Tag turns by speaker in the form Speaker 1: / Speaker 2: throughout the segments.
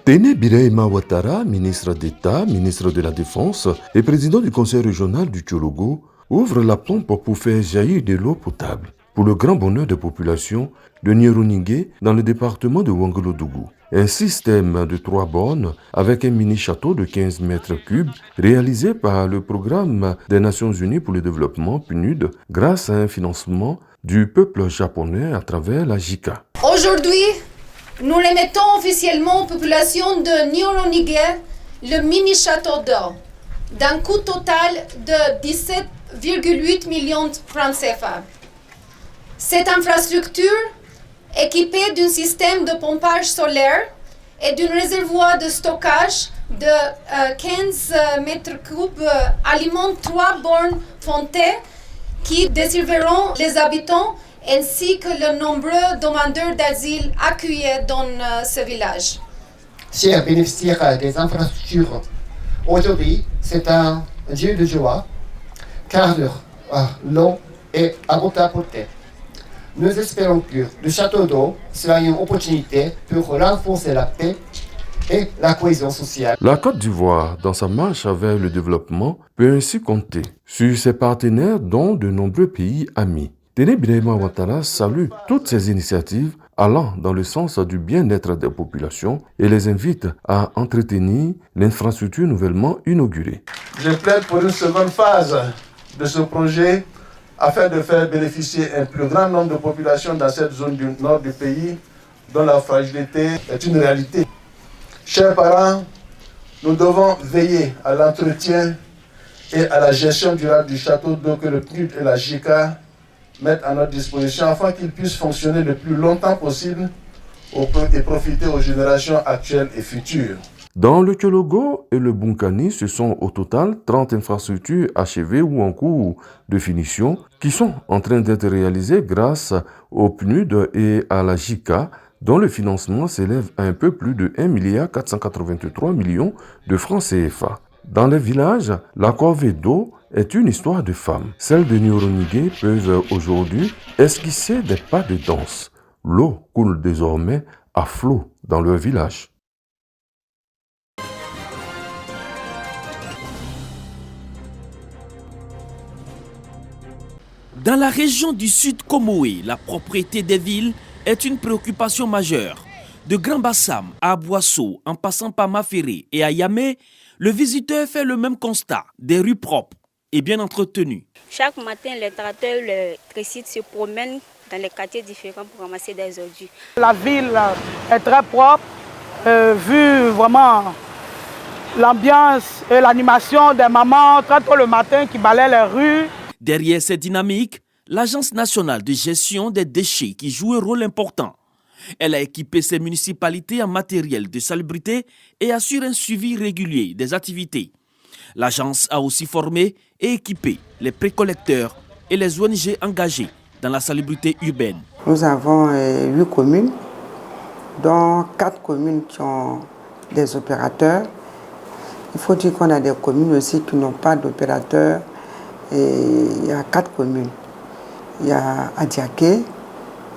Speaker 1: Tene Birahima Ouattara, ministre d'État, ministre de la Défense et président du conseil régional du Tchologo, ouvre la pompe pour faire jaillir de l'eau potable pour le grand bonheur des populations de Nyeruningé dans le département de Ouangolodougou. Un système de 3 bornes avec un mini-château de 15 mètres cubes réalisé par le programme des Nations Unies pour le développement PNUD grâce à un financement du peuple japonais à travers la JICA.
Speaker 2: Aujourd'hui, nous remettons officiellement aux populations de Nyeruningé le mini-château d'eau d'un coût total de 17,8 millions de francs CFA. Cette infrastructure, équipée d'un système de pompage solaire et d'un réservoir de stockage de 15 mètres cubes, alimente 3 bornes fontaines qui desserviront les habitants ainsi que les nombreux demandeurs d'asile accueillis dans ce village.
Speaker 3: Chers bénéficiaires des infrastructures, aujourd'hui c'est un jour de joie car l'eau est à votre portée. Nous espérons que le château d'eau sera une opportunité pour renforcer la paix et la cohésion sociale.
Speaker 1: La Côte d'Ivoire, dans sa marche vers le développement, peut ainsi compter sur ses partenaires dont de nombreux pays amis. Tene Birahima Ouattara salue toutes ces initiatives allant dans le sens du bien-être des populations et les invite à entretenir l'infrastructure nouvellement inaugurée.
Speaker 4: Je plaide pour une seconde phase de ce projet afin de faire bénéficier un plus grand nombre de populations dans cette zone du nord du pays dont la fragilité est une réalité. Chers parents, nous devons veiller à l'entretien et à la gestion durable du château d'eau que le PNUD et la JICA mettent à notre disposition afin qu'il puisse fonctionner le plus longtemps possible et profiter aux générations actuelles et futures.
Speaker 1: Dans le Tchologo et le Bunkani, ce sont au total 30 infrastructures achevées ou en cours de finition qui sont en train d'être réalisées grâce au PNUD et à la JICA, dont le financement s'élève à un peu plus de 1,483 milliard de francs CFA. Dans les villages, la corvée d'eau est une histoire de femmes. Celles de Nyeruningé peuvent aujourd'hui esquisser des pas de danse. L'eau coule désormais à flot dans leur village.
Speaker 5: Dans la région du Sud Comoé, la propriété des villes est une préoccupation majeure. De Grand Bassam à Boisseau, en passant par Maféré et à Yamé, le visiteur fait le même constat, des rues propres et bien entretenues.
Speaker 6: Chaque matin, les tracteurs, les tricycles se promènent dans les quartiers différents pour ramasser des ordures.
Speaker 7: La ville est très propre, vu vraiment l'ambiance et l'animation des mamans très tôt le matin qui balaient les rues.
Speaker 5: Derrière cette dynamique, l'Agence nationale de gestion des déchets qui joue un rôle important. Elle a équipé ses municipalités en matériel de salubrité et assure un suivi régulier des activités. L'agence a aussi formé et équipé les précollecteurs et les ONG engagés dans la salubrité urbaine.
Speaker 8: Nous avons 8 communes, dont 4 communes qui ont des opérateurs. Il faut dire qu'on a des communes aussi qui n'ont pas d'opérateurs. Il y a 4 communes. Il y a Adiaké,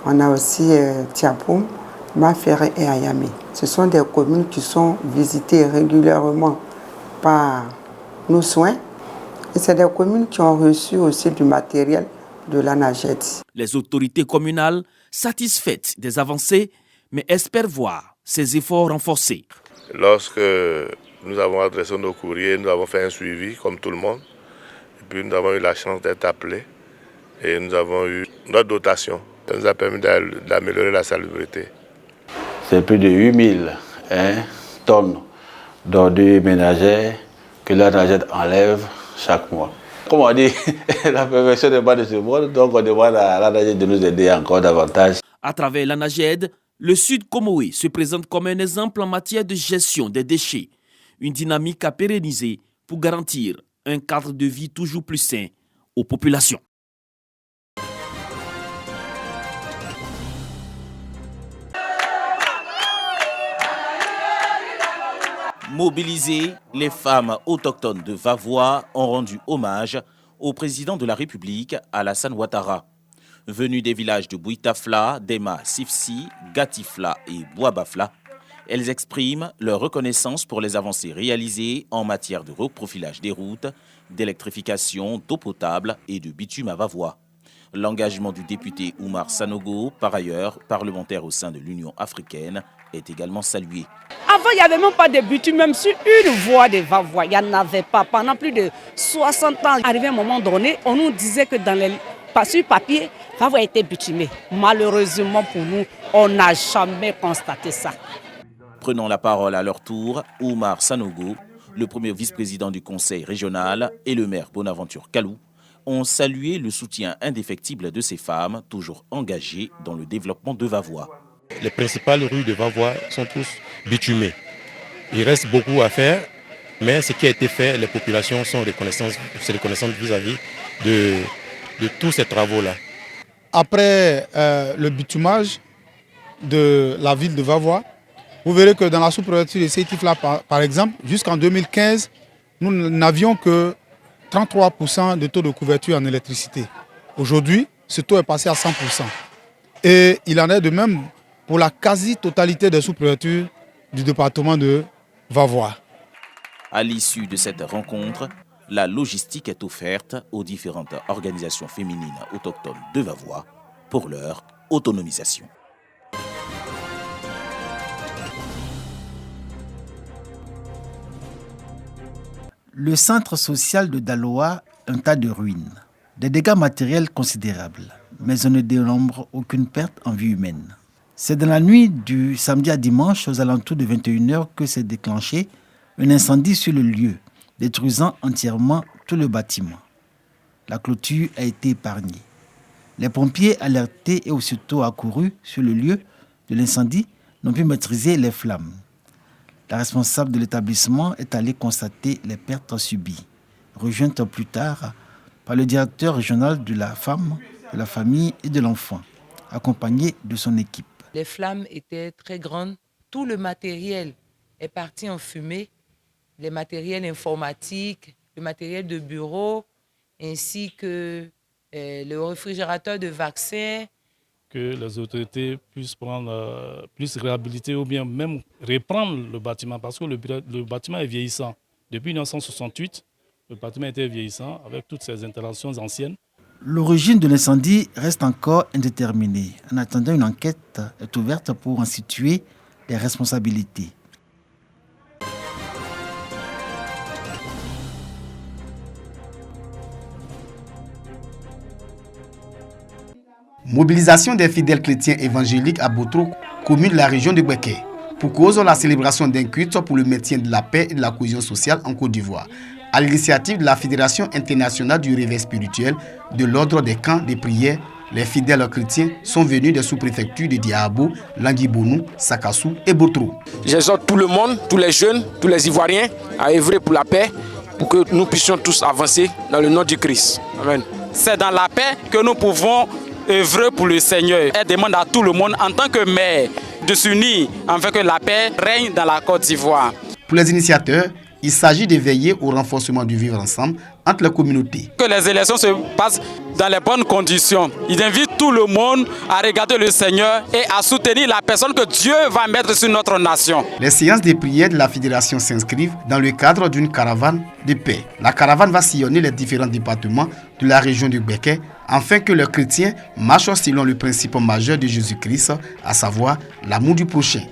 Speaker 8: on a aussi Tiapoum, Maféré et Ayamé. Ce sont des communes qui sont visitées régulièrement par nos soins. Et c'est des communes qui ont reçu aussi du matériel de l'ANAGED.
Speaker 5: Les autorités communales, satisfaites des avancées, mais espèrent voir ces efforts renforcés.
Speaker 9: Lorsque nous avons adressé nos courriers, nous avons fait un suivi comme tout le monde. Et puis nous avons eu la chance d'être appelés et nous avons eu notre dotation. Ça nous a permis d'améliorer la salubrité.
Speaker 10: C'est plus de 8000 tonnes d'ordures ménagères que l'ANAGED enlève chaque mois. Comme on dit, la perfection n'est pas de ce monde, donc on demande à l'ANAGED de nous aider encore davantage.
Speaker 5: À travers l'ANAGED, le Sud Comoé se présente comme un exemple en matière de gestion des déchets. Une dynamique à pérenniser pour garantir un cadre de vie toujours plus sain aux populations.
Speaker 11: Mobilisées, les femmes autochtones de Vavois ont rendu hommage au président de la République, Alassane Ouattara. Venus des villages de Bouitafla, Dema, Sifsi, Gatifla et Boabafla, Elles expriment leur reconnaissance pour les avancées réalisées en matière de reprofilage des routes, d'électrification, d'eau potable et de bitume à Vavois. L'engagement du député Oumar Sanogo, par ailleurs parlementaire au sein de l'Union africaine, est également salué.
Speaker 12: Avant, il n'y avait même pas de bitume, même sur une voie de Vavois. Il n'y en avait pas. Pendant plus de 60 ans, arrivé à un moment donné, on nous disait que sur papier, Vavois était bitumé. Malheureusement pour nous, on n'a jamais constaté ça.
Speaker 11: Prenant la parole à leur tour, Oumar Sanogo, le premier vice-président du conseil régional, et le maire Bonaventure Kalou ont salué le soutien indéfectible de ces femmes toujours engagées dans le développement de Vavois.
Speaker 13: Les principales rues de Vavois sont tous bitumées. Il reste beaucoup à faire, mais ce qui a été fait, les populations sont reconnaissantes vis-à-vis de tous ces travaux-là.
Speaker 14: Après le bitumage de la ville de Vavois, vous verrez que dans la sous-préfecture de Sétif-là, par exemple, jusqu'en 2015, nous n'avions que 33% de taux de couverture en électricité. Aujourd'hui, ce taux est passé à 100%. Et il en est de même pour la quasi-totalité des sous-préfectures du département de Vavois.
Speaker 11: À l'issue de cette rencontre, la logistique est offerte aux différentes organisations féminines autochtones de Vavois pour leur autonomisation.
Speaker 15: Le centre social de Daloa, un tas de ruines, des dégâts matériels considérables, mais on ne dénombre aucune perte en vie humaine. C'est dans la nuit du samedi à dimanche, aux alentours de 21h, que s'est déclenché un incendie sur le lieu, détruisant entièrement tout le bâtiment. La clôture a été épargnée. Les pompiers alertés et aussitôt accourus sur le lieu de l'incendie n'ont pu maîtriser les flammes. La responsable de l'établissement est allée constater les pertes subies, rejointe plus tard par le directeur régional de la femme, de la famille et de l'enfant, accompagné de son équipe.
Speaker 16: Les flammes étaient très grandes. Tout le matériel est parti en fumée. Les matériels informatiques, le matériel de bureau, ainsi que le réfrigérateur de vaccins.
Speaker 17: Que les autorités puissent réhabiliter ou bien même reprendre le bâtiment parce que le bâtiment est vieillissant. Depuis 1968, le bâtiment était vieillissant avec toutes ces interventions anciennes.
Speaker 15: L'origine de l'incendie reste encore indéterminée. En attendant, une enquête est ouverte pour en situer les responsabilités.
Speaker 18: Mobilisation des fidèles chrétiens évangéliques à Botro, commune de la région de Gbeke. Pour cause, la célébration d'un culte pour le maintien de la paix et de la cohésion sociale en Côte d'Ivoire. À l'initiative de la Fédération internationale du réveil spirituel de l'ordre des camps de prière, les fidèles chrétiens sont venus des sous-préfectures de Diabo, Languibonou, Sakassou et Botro.
Speaker 19: J'exhorte tout le monde, tous les jeunes, tous les Ivoiriens à œuvrer pour la paix, pour que nous puissions tous avancer dans le nom du Christ. Amen. C'est dans la paix que nous pouvons œuvrer pour le Seigneur. Elle demande à tout le monde, en tant que maire, de s'unir afin que la paix règne dans la Côte d'Ivoire.
Speaker 18: Pour les initiateurs, il s'agit de veiller au renforcement du vivre ensemble entre les communautés.
Speaker 19: Que les élections se passent dans les bonnes conditions. Il invite tout le monde à regarder le Seigneur et à soutenir la personne que Dieu va mettre sur notre nation.
Speaker 18: Les séances de prière de la fédération s'inscrivent dans le cadre d'une caravane de paix. La caravane va sillonner les différents départements de la région du Gbeke afin que les chrétiens marchent selon le principe majeur de Jésus-Christ, à savoir l'amour du prochain.